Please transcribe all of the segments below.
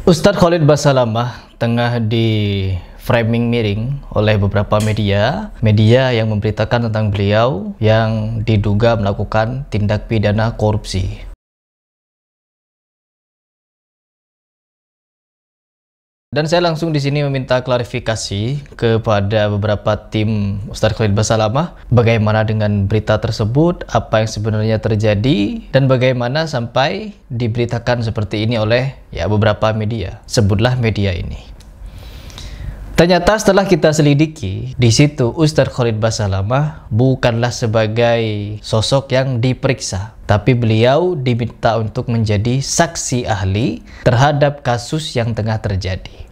Ustadz Khalid Basalamah tengah di framing miring oleh beberapa media yang memberitakan tentang beliau yang diduga melakukan tindak pidana korupsi. Dan saya langsung di sini meminta klarifikasi kepada beberapa tim Ustadz Khalid Basalamah bagaimana dengan berita tersebut, apa yang sebenarnya terjadi, dan bagaimana sampai diberitakan seperti ini oleh beberapa media. Sebutlah media ini. Ternyata setelah kita selidiki, di situ Ustadz Khalid Basalamah bukanlah sebagai sosok yang diperiksa, tapi beliau diminta untuk menjadi saksi ahli terhadap kasus yang tengah terjadi.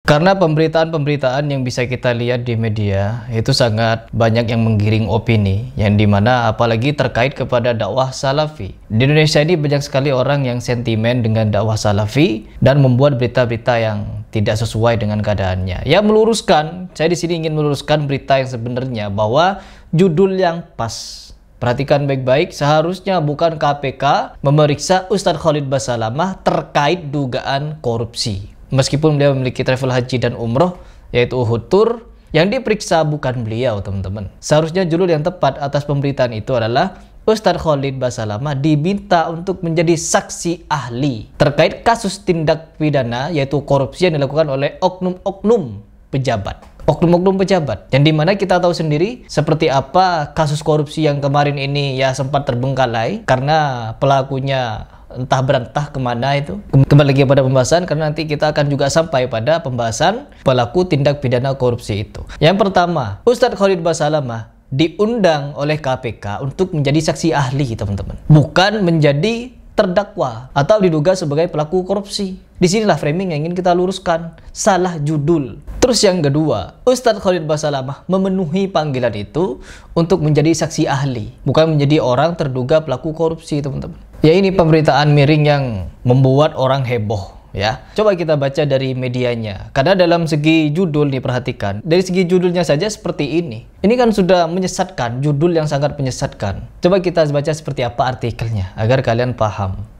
Karena pemberitaan-pemberitaan yang bisa kita lihat di media itu sangat banyak yang menggiring opini, yang dimana apalagi terkait kepada dakwah salafi. Di Indonesia ini banyak sekali orang yang sentimen dengan dakwah salafi dan membuat berita-berita yang tidak sesuai dengan keadaannya. Ya, meluruskan, saya di sini ingin meluruskan berita yang sebenarnya bahwa judul yang pas. Perhatikan baik-baik, seharusnya bukan KPK memeriksa Ustadz Khalid Basalamah terkait dugaan korupsi. Meskipun beliau memiliki travel haji dan umroh, yaitu Uhud Tour, yang diperiksa bukan beliau, teman-teman. Seharusnya judul yang tepat atas pemberitaan itu adalah Ustadz Khalid Basalamah diminta untuk menjadi saksi ahli terkait kasus tindak pidana, yaitu korupsi yang dilakukan oleh oknum-oknum pejabat. Oknum-oknum pejabat, yang dimana kita tahu sendiri seperti apa kasus korupsi yang kemarin ini sempat terbengkalai karena pelakunya entah berantah kemana itu. Kembali lagi pada pembahasan, karena nanti kita akan juga sampai pada pembahasan pelaku tindak pidana korupsi itu. Yang pertama, Ustadz Khalid Basalamah diundang oleh KPK untuk menjadi saksi ahli, teman-teman, bukan menjadi terdakwa atau diduga sebagai pelaku korupsi. Disinilah framing yang ingin kita luruskan, salah judul. Terus yang kedua, Ustadz Khalid Basalamah memenuhi panggilan itu untuk menjadi saksi ahli, bukan menjadi orang terduga pelaku korupsi, teman-teman. Ya, ini pemberitaan miring yang membuat orang heboh, ya. Coba kita baca dari medianya. Karena dalam segi judul nih, perhatikan. Dari segi judulnya saja seperti ini. Ini kan sudah menyesatkan, judul yang sangat menyesatkan. Coba kita baca seperti apa artikelnya agar kalian paham.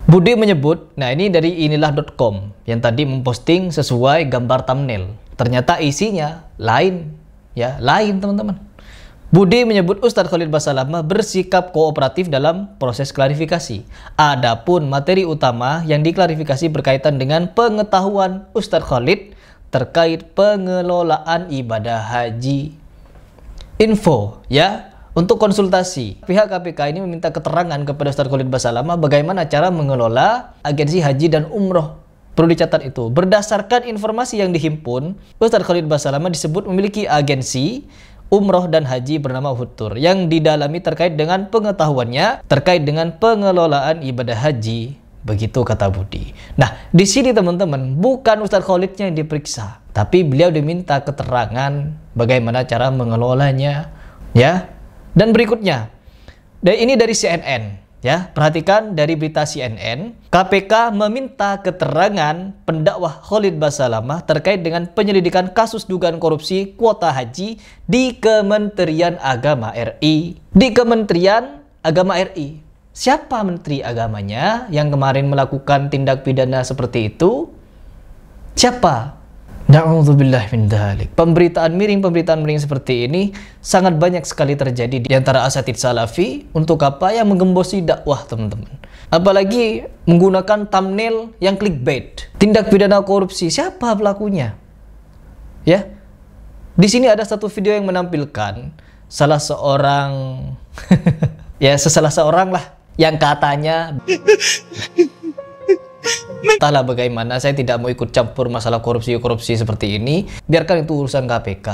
Budi menyebut, nah ini dari inilah.com yang tadi memposting sesuai gambar thumbnail. Ternyata isinya lain, lain, teman-teman. Budi menyebut Ustadz Khalid Basalamah bersikap kooperatif dalam proses klarifikasi. Adapun materi utama yang diklarifikasi berkaitan dengan pengetahuan Ustadz Khalid terkait pengelolaan ibadah haji. Info, untuk konsultasi. Pihak KPK ini meminta keterangan kepada Ustadz Khalid Basalamah bagaimana cara mengelola agensi haji dan umroh. Perlu dicatat itu, berdasarkan informasi yang dihimpun, Ustadz Khalid Basalamah disebut memiliki agensi umroh dan haji bernama Uhud Tour yang didalami terkait dengan pengetahuannya terkait dengan pengelolaan ibadah haji. Begitu kata Budi. Nah, di sini teman-teman, bukan Ustadz Khalidnya yang diperiksa, tapi beliau diminta keterangan bagaimana cara mengelolanya, Dan berikutnya, ini dari CNN. Perhatikan dari berita CNN, KPK meminta keterangan pendakwah Khalid Basalamah terkait dengan penyelidikan kasus dugaan korupsi kuota haji di Kementerian Agama RI. Di Kementerian Agama RI. Siapa menteri agamanya yang kemarin melakukan tindak pidana seperti itu? Siapa? Na'udzubillah min dzalik. Pemberitaan miring seperti ini sangat banyak sekali terjadi di antara asatidz salafi. Untuk apa? Yang menggembosi dakwah, teman-teman. Apalagi menggunakan thumbnail yang clickbait. Tindak pidana korupsi, siapa pelakunya? Di sini ada satu video yang menampilkan salah seorang salah seorang lah yang katanya entahlah bagaimana, saya tidak mau ikut campur masalah korupsi seperti ini. Biarkan itu urusan KPK.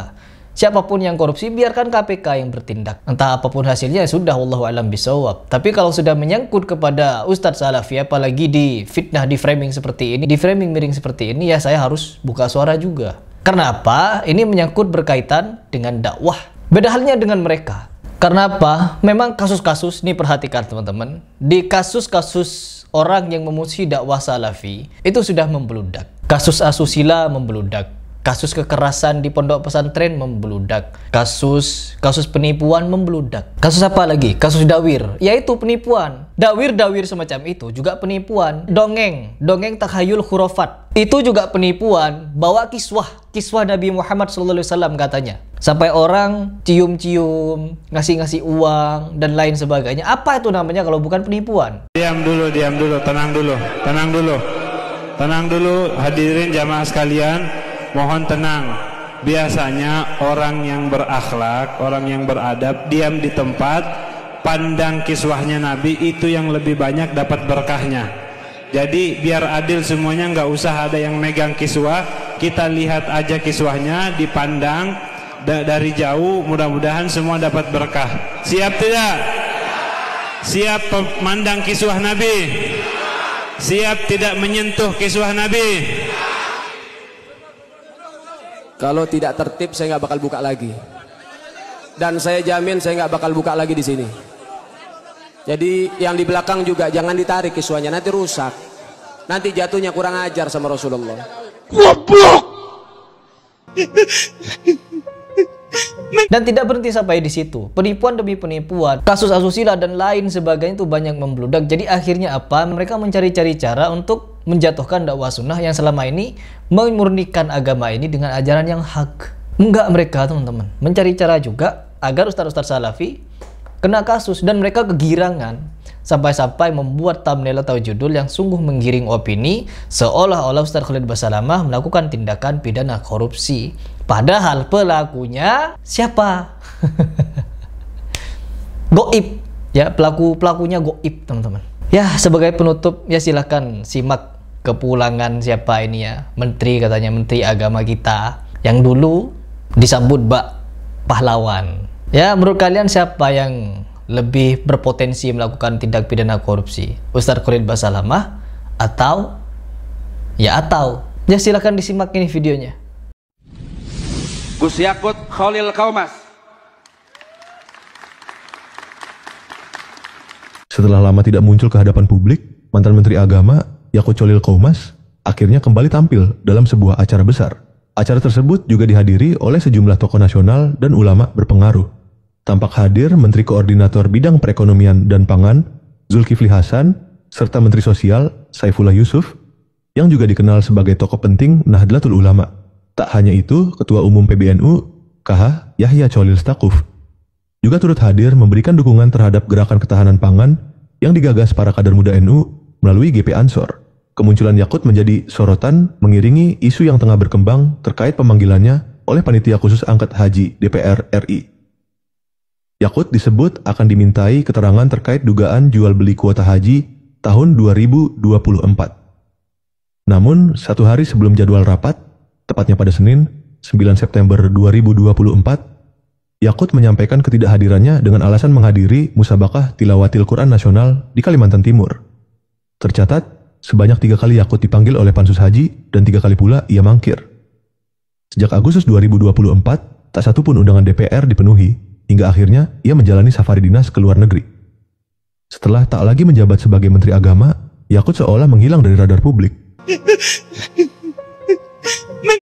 Siapapun yang korupsi, biarkan KPK yang bertindak. Entah apapun hasilnya, sudah, wallahu a'lam bishawab. Tapi kalau sudah menyangkut kepada Ustadz Salafi, apalagi di fitnah, di framing seperti ini, di framing miring seperti ini, saya harus buka suara juga. Karena apa? Ini menyangkut berkaitan dengan dakwah. Beda halnya dengan mereka. Karena apa? Memang kasus-kasus, nih perhatikan teman-teman, di kasus-kasus orang yang memusuhi dakwah salafi itu sudah membeludak. Kasus asusila membeludak, Kasus kekerasan di pondok pesantren membludak. Kasus penipuan membludak. Kasus apa lagi? Kasus dawir, yaitu penipuan. Dawir semacam itu juga penipuan. Dongeng takhayul khurafat, itu juga penipuan. Bawa kiswah Nabi Muhammad SAW katanya. Sampai orang cium-cium, ngasih uang, dan lain sebagainya. Apa itu namanya kalau bukan penipuan? Diam dulu, tenang dulu hadirin jamaah sekalian, mohon tenang. Biasanya orang yang berakhlak, orang yang beradab, diam di tempat, pandang kiswahnya Nabi, itu yang lebih banyak dapat berkahnya. Jadi biar adil semuanya, nggak usah ada yang megang kiswah, kita lihat aja kiswahnya, dipandang dari jauh, mudah-mudahan semua dapat berkah. Siap tidak? Siap memandang kiswah Nabi? Siap tidak menyentuh kiswah Nabi? Kalau tidak tertib saya nggak bakal buka lagi, dan saya jamin saya nggak bakal buka lagi di sini. Jadi yang di belakang juga jangan ditarik kiswahnya, nanti rusak, nanti jatuhnya kurang ajar sama Rasulullah. Goblok. Dan tidak berhenti sampai di situ. Penipuan demi penipuan, kasus asusila dan lain sebagainya itu banyak membludak. Jadi akhirnya apa? Mereka mencari-cari cara untuk menjatuhkan dakwah sunnah yang selama ini memurnikan agama ini dengan ajaran yang hak. Enggak, mereka teman-teman mencari cara juga agar ustaz-ustaz salafi kena kasus, dan mereka kegirangan sampai-sampai membuat thumbnail atau judul yang sungguh menggiring opini seolah-olah Ustaz Khalid Basalamah melakukan tindakan pidana korupsi. Padahal pelakunya siapa? Goib, ya, pelakunya goib, teman-teman. Ya, sebagai penutup, ya silahkan simak kepulangan siapa ini ya, menteri, katanya menteri agama kita yang dulu disambut bak pahlawan. Ya, menurut kalian siapa yang lebih berpotensi melakukan tindak pidana korupsi? Ustaz Khalid Basalamah atau ya silahkan disimak ini videonya. Gus Yakut Khalil Qaumas. Setelah lama tidak muncul ke hadapan publik, mantan Menteri Agama Yakut Khalil Qaumas akhirnya kembali tampil dalam sebuah acara besar. Acara tersebut juga dihadiri oleh sejumlah tokoh nasional dan ulama berpengaruh. Tampak hadir Menteri Koordinator Bidang Perekonomian dan Pangan Zulkifli Hasan serta Menteri Sosial Saifullah Yusuf yang juga dikenal sebagai tokoh penting Nahdlatul Ulama. Tak hanya itu, Ketua Umum PBNU KH Yahya Cholil Stakuf juga turut hadir memberikan dukungan terhadap gerakan ketahanan pangan yang digagas para kader muda NU melalui GP Ansor. Kemunculan Yakut menjadi sorotan mengiringi isu yang tengah berkembang terkait pemanggilannya oleh Panitia Khusus Angkat Haji DPR RI. Yakut disebut akan dimintai keterangan terkait dugaan jual beli kuota haji tahun 2024. Namun, satu hari sebelum jadwal rapat, tepatnya pada Senin, 9 September 2024, Yakut menyampaikan ketidakhadirannya dengan alasan menghadiri Musabakah Tilawatil Quran Nasional di Kalimantan Timur. Tercatat, sebanyak 3 kali Yakut dipanggil oleh Pansus Haji dan 3 kali pula ia mangkir. Sejak Agustus 2024, tak satu pun undangan DPR dipenuhi, hingga akhirnya ia menjalani safari dinas ke luar negeri. Setelah tak lagi menjabat sebagai Menteri Agama, Yakut seolah menghilang dari radar publik.